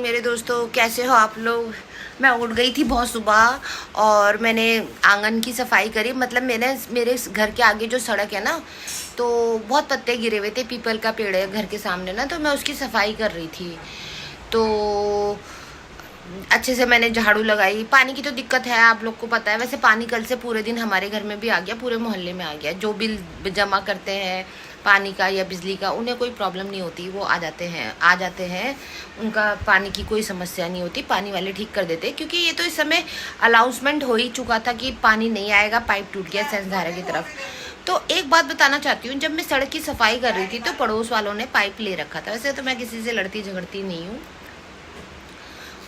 मेरे दोस्तों, कैसे हो आप लोग। मैं उठ गई थी बहुत सुबह और मैंने आंगन की सफाई करी। मतलब मेरे घर के आगे जो सड़क है ना, तो बहुत पत्ते गिरे हुए थे। पीपल का पेड़ है घर के सामने ना, तो मैं उसकी सफाई कर रही थी। तो अच्छे से मैंने झाड़ू लगाई। पानी की तो दिक्कत है, आप लोग को पता है। वैसे पानी कल से पूरे दिन हमारे घर में भी आ गया, पूरे मोहल्ले में आ गया। जो बिल जमा करते हैं पानी का या बिजली का, उन्हें कोई प्रॉब्लम नहीं होती, वो आ जाते हैं। उनका पानी की कोई समस्या नहीं होती, पानी वाले ठीक कर देते हैं। क्योंकि ये तो इस समय अनाउंसमेंट हो ही चुका था कि पानी नहीं आएगा, पाइप टूट गया सेंसधारा की तरफ। तो एक बात बताना चाहती हूँ, जब मैं सड़क की सफाई कर रही थी तो पड़ोस वालों ने पाइप ले रखा था। वैसे तो मैं किसी से लड़ती झगड़ती नहीं हूँ।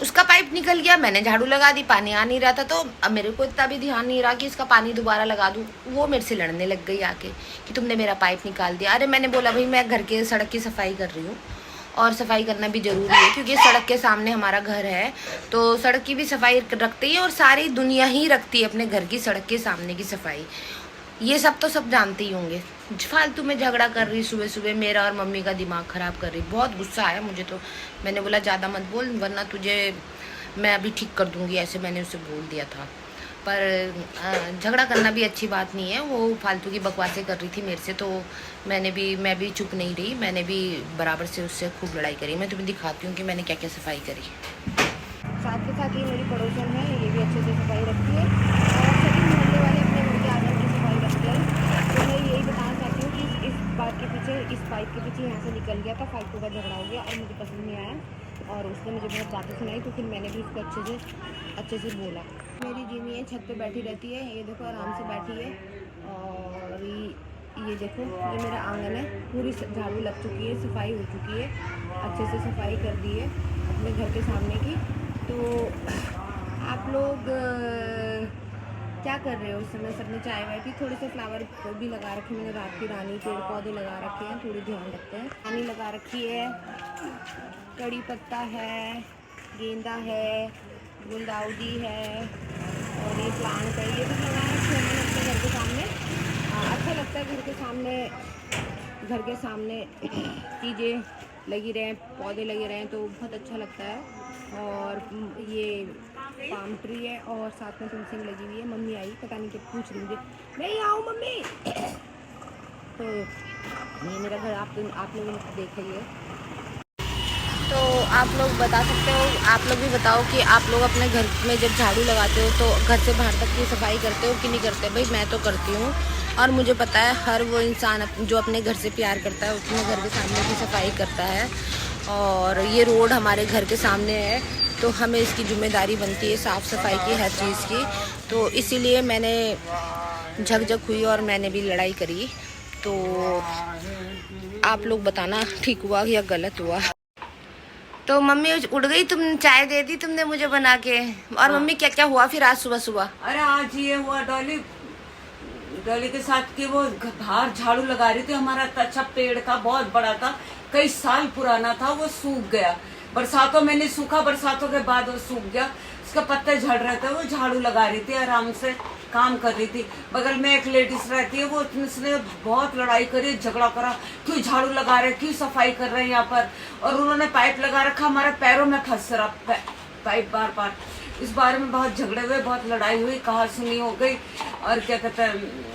उसका पाइप निकल गया, मैंने झाड़ू लगा दी, पानी आ नहीं रहा था। तो अब मेरे को इतना भी ध्यान नहीं रहा कि इसका पानी दोबारा लगा दूँ। वो मेरे से लड़ने लग गई आके कि तुमने मेरा पाइप निकाल दिया। अरे मैंने बोला भाई, मैं घर के सड़क की सफाई कर रही हूँ और सफाई करना भी ज़रूरी है, क्योंकि सड़क के सामने हमारा घर है। तो सड़क की भी सफाई रखती है और सारी दुनिया ही रखती है अपने घर की सड़क के सामने की सफाई। ये सब तो सब जानते ही होंगे। फालतू में झगड़ा कर रही सुबह सुबह, मेरा और मम्मी का दिमाग ख़राब कर रही। बहुत गुस्सा आया मुझे तो। मैंने बोला ज़्यादा मत बोल, वरना तुझे मैं अभी ठीक कर दूँगी, ऐसे मैंने उसे बोल दिया था। पर झगड़ा करना भी अच्छी बात नहीं है। वो फालतू की बकवासें कर रही थी मेरे से, तो मैं भी चुप नहीं रही। मैंने भी बराबर से उससे खूब लड़ाई करी। मैं तुम्हें दिखाती हूँ कि मैंने क्या क्या सफाई करी। साथ के साथ ये मेरी पड़ोसन है, ये भी अच्छे से सफाई रखती है और सभी मोहल्ले वाले अपने घर के आंगन की सफाई रखते हैं। तो मैं यही बताना चाहती हूँ कि इस बात के पीछे, इस पाइप के पीछे यहाँ से निकल गया था, फालतू का झगड़ा हो गया और मुझे पसंद नहीं आया और उसने मुझे बहुत बातें सुनाई। तो फिर मैंने भी उसको अच्छे से बोला। मेरी जीनी है, छत पे बैठी रहती है। ये देखो आराम से बैठी है। और ये देखो, ये मेरा आंगन है, पूरी झाड़ू लग चुकी है, सफाई हो चुकी है, अच्छे से सफाई कर दी है अपने घर के सामने की। तो आप लोग क्या कर रहे हो इस समय? सबने चाय वाय पी, थोड़े से फ्लावर भी लगा रखे मैंने, रात की रानी, पेड़ पौधे लगा रखे हैं, थोड़ी ध्यान रखते हैं। पानी लगा रखी है, कड़ी पत्ता है, गेंदा है, गुलदाउदी है और ये प्लांट है, ये भी लगा रखे हैं मैंने अपने घर के सामने। अच्छा लगता है घर के सामने चीज़ें लगी रहें, पौधे लगे रहें, तो बहुत अच्छा लगता है। और ये पाम ट्री है और साथ में तुलसी लगी हुई है। मम्मी आई, पता नहीं क्या पूछ रही मुझे, मैं आऊँ मम्मी। तो ये मेरा घर आप लोगों ने देखा ही है। तो आप लोग बता सकते हो, आप लोग भी बताओ कि आप लोग अपने घर में जब झाड़ू लगाते हो तो घर से बाहर तक की सफाई करते हो कि नहीं करते? भाई मैं तो करती हूँ और मुझे पता है हर वो इंसान जो अपने घर से प्यार करता है अपने घर के सामने की सफाई करता है। और ये रोड हमारे घर के सामने है, तो हमें इसकी जिम्मेदारी बनती है साफ़ सफाई की, हर चीज़ की। तो इसीलिए मैंने झकझक हुई और मैंने भी लड़ाई करी। तो आप लोग बताना ठीक हुआ या गलत हुआ। तो मम्मी उठ गई, तुम चाय दे दी तुमने मुझे बना के। और हाँ। मम्मी क्या क्या हुआ फिर आज सुबह सुबह? अरे आज ये हुआ, डॉली के साथ कि वो बाहर झाड़ू लगा रही थी। हमारा अच्छा पेड़ था, बहुत बड़ा था, कई साल पुराना था, वो सूख गया। बरसातों में नहीं सूखा, बरसातों के बाद वो सूख गया, उसके पत्ते झड़ रहे थे। वो झाड़ू लगा रही थी, आराम से काम कर रही थी। बगल में एक लेडीज रहती है, वो उसने बहुत लड़ाई करी, झगड़ा करा, क्यों झाड़ू लगा रहे, क्यों सफाई कर रहे हैं यहाँ पर। और उन्होंने पाइप लगा रखा, हमारे पैरों में फंस रहा पाइप बार बार। इस बारे में बहुत झगड़े हुए, बहुत लड़ाई हुई, कहा सुनी हो गई। और क्या कहते हैं,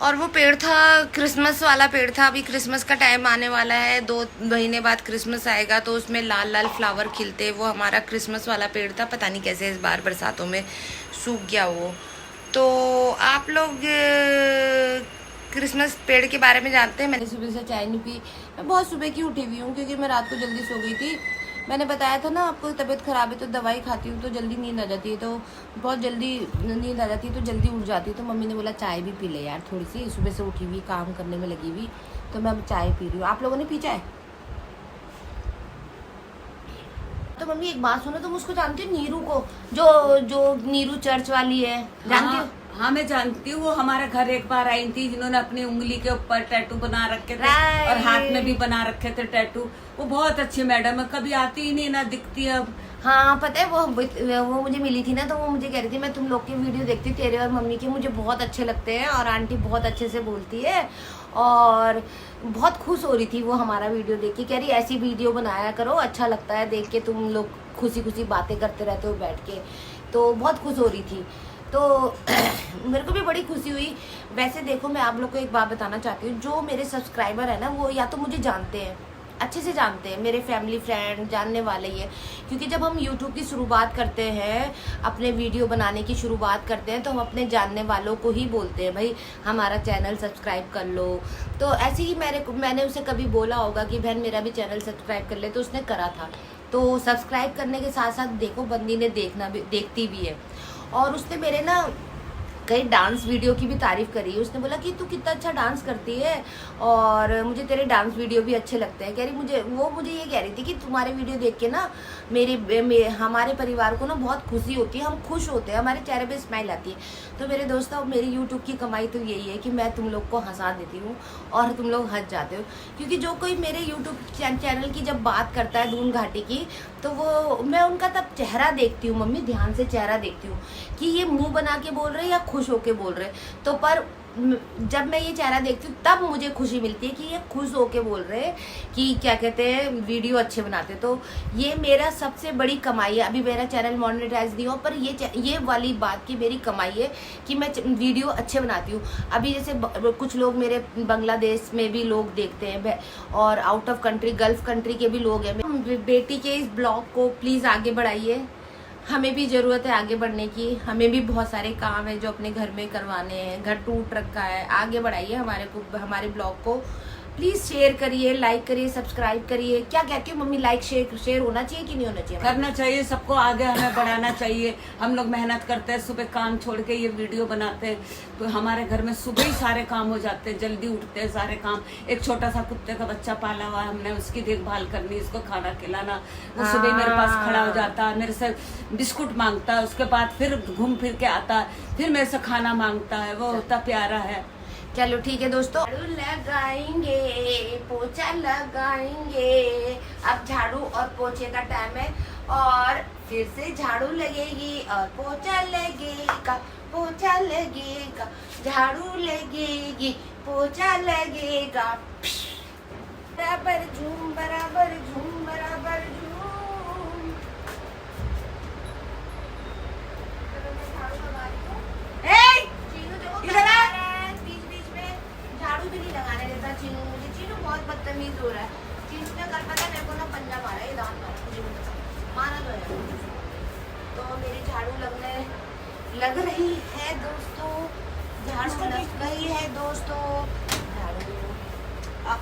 और वो पेड़ था क्रिसमस वाला पेड़ था। अभी क्रिसमस का टाइम आने वाला है, 2 महीने बाद क्रिसमस आएगा, तो उसमें लाल लाल फ्लावर खिलते। वो हमारा क्रिसमस वाला पेड़ था, पता नहीं कैसे इस बार बरसातों में सूख गया वो। तो आप लोग क्रिसमस पेड़ के बारे में जानते हैं? मैंने सुबह से चाय नहीं पी, मैं बहुत सुबह की उठी हुई हूँ क्योंकि मैं रात को जल्दी सो गई थी। मैंने बताया था ना आपको, तबीयत ख़राब है तो दवाई खाती हूँ तो जल्दी नींद आ जाती है, तो बहुत जल्दी नींद आ जाती है, तो जल्दी उठ जाती है। तो मम्मी ने बोला चाय भी पी ले यार थोड़ी सी, सुबह से उठी हुई काम करने में लगी हुई, तो मैं अब चाय पी रही हूँ। आप लोगों ने पी चाय? तो मम्मी एक बात सुनो, तुम उसको जानती हो नीरू को, जो नीरू चर्च वाली है, जानती हो? हाँ मैं जानती हूँ, वो हमारे घर एक बार आई थी जिन्होंने अपनी उंगली के ऊपर टैटू बना रखे थे Right. और हाथ में भी बना रखे थे टैटू। वो बहुत अच्छी मैडम है, कभी आती ही नहीं ना दिखती है अब। हाँ पता है, वो मुझे मिली थी ना, तो वो मुझे कह रही थी मैं तुम लोग की वीडियो देखती, तेरे और मम्मी के मुझे बहुत अच्छे लगते हैं और आंटी बहुत अच्छे से बोलती है, और बहुत खुश हो रही थी वो हमारा वीडियो देख के। कह रही ऐसी वीडियो बनाया करो, अच्छा लगता है देख के, तुम लोग खुशी खुशी बातें करते रहते हो बैठ के, तो बहुत खुश हो रही थी। तो मेरे को भी बड़ी खुशी हुई। वैसे देखो, मैं आप लोग को एक बात बताना चाहती हूँ, जो मेरे सब्सक्राइबर है ना, वो या तो मुझे जानते हैं, अच्छे से जानते हैं, मेरे फैमिली फ्रेंड जानने वाले ही है, क्योंकि जब हम YouTube की शुरुआत करते हैं, अपने वीडियो बनाने की शुरुआत करते हैं, तो हम अपने जानने वालों को ही बोलते हैं भाई हमारा चैनल सब्सक्राइब कर लो। तो ऐसे ही मैंने उसे कभी बोला होगा कि बहन मेरा भी चैनल सब्सक्राइब कर ले, तो उसने करा था। तो सब्सक्राइब करने के साथ साथ देखो बंदी ने देखती भी है, और उसने मेरे ना कई डांस वीडियो की भी तारीफ करी। उसने बोला कि तू कितना अच्छा डांस करती है और मुझे तेरे डांस वीडियो भी अच्छे लगते हैं। कह रही मुझे ये कह रही थी कि तुम्हारे वीडियो देख के ना हमारे परिवार को ना बहुत खुशी होती है, हम खुश होते हैं, हमारे चेहरे पे स्माइल आती है। तो मेरे दोस्तों, मेरी यूट्यूब की कमाई तो यही है कि मैं तुम लोग को हंसा देती हूँ और तुम लोग हंस जाते हो, क्योंकि जो कोई मेरे यूट्यूब चैनल की जब बात करता है दून घाटी की, तो वो मैं उनका तब चेहरा देखती हूँ, मम्मी ध्यान से चेहरा देखती हूँ कि ये मुंह बना के बोल रहे या खुश होके बोल रहे। तो पर जब मैं ये चेहरा देखती हूँ तब मुझे खुशी मिलती है कि ये खुश होके बोल रहे हैं कि क्या कहते हैं, वीडियो अच्छे बनाते। तो ये मेरा सबसे बड़ी कमाई है। अभी मेरा चैनल मोनेटाइज नहीं हो, पर ये वाली बात की मेरी कमाई है कि मैं वीडियो अच्छे बनाती हूँ। अभी जैसे कुछ लोग मेरे बांग्लादेश में भी लोग देखते हैं, और out of country, gulf country के भी लोग हैं। बेटी के इस ब्लॉग को प्लीज़ आगे बढ़ाइए, हमें भी ज़रूरत है आगे बढ़ने की, हमें भी बहुत सारे काम है जो अपने घर में करवाने हैं, घर टूट रखा है। आगे बढ़ाइए हमारे ब्लॉग को, प्लीज़ शेयर करिए, लाइक करिए, सब्सक्राइब करिए। क्या कहती हो मम्मी, लाइक शेयर होना चाहिए कि नहीं होना चाहिए? करना चाहिए, सबको आगे हमें बढ़ाना चाहिए। हम लोग मेहनत करते हैं, सुबह काम छोड़ के ये वीडियो बनाते हैं, तो हमारे घर में सुबह ही सारे काम हो जाते हैं, जल्दी उठते हैं सारे काम। एक छोटा सा कुत्ते का बच्चा पाला हुआ है हमने, उसकी देखभाल करनी, इसको खाना खिलाना। वो सुबह मेरे पास खड़ा हो जाता है, मेरे से बिस्कुट मांगता है, उसके बाद फिर घूम फिर के आता है, फिर मेरे से खाना मांगता है। वो होता प्यारा है। चलो ठीक है दोस्तों, झाड़ू लगाएंगे, पोछा लगाएंगे। अब झाड़ू और पोछे का टाइम है, और फिर से झाड़ू लगेगी और पोछा लगेगा, पोछा लगेगा, झाड़ू लगेगी, पोछा लगेगा। बराबर झूम, बराबर झूम, बराबर झूम। इधर आ, झाड़ू भी नहीं लगाने देता चीनू मुझे। चीनू बहुत बदतमीज हो रहा है। चीनू ने कल पता मेरे को ना पंजा मारा, ये दांत मारा मुझे, मारा तो है। तो मेरी झाड़ू लग रही है दोस्तों, झाड़ू लग गई है दोस्तों, झाड़ू अब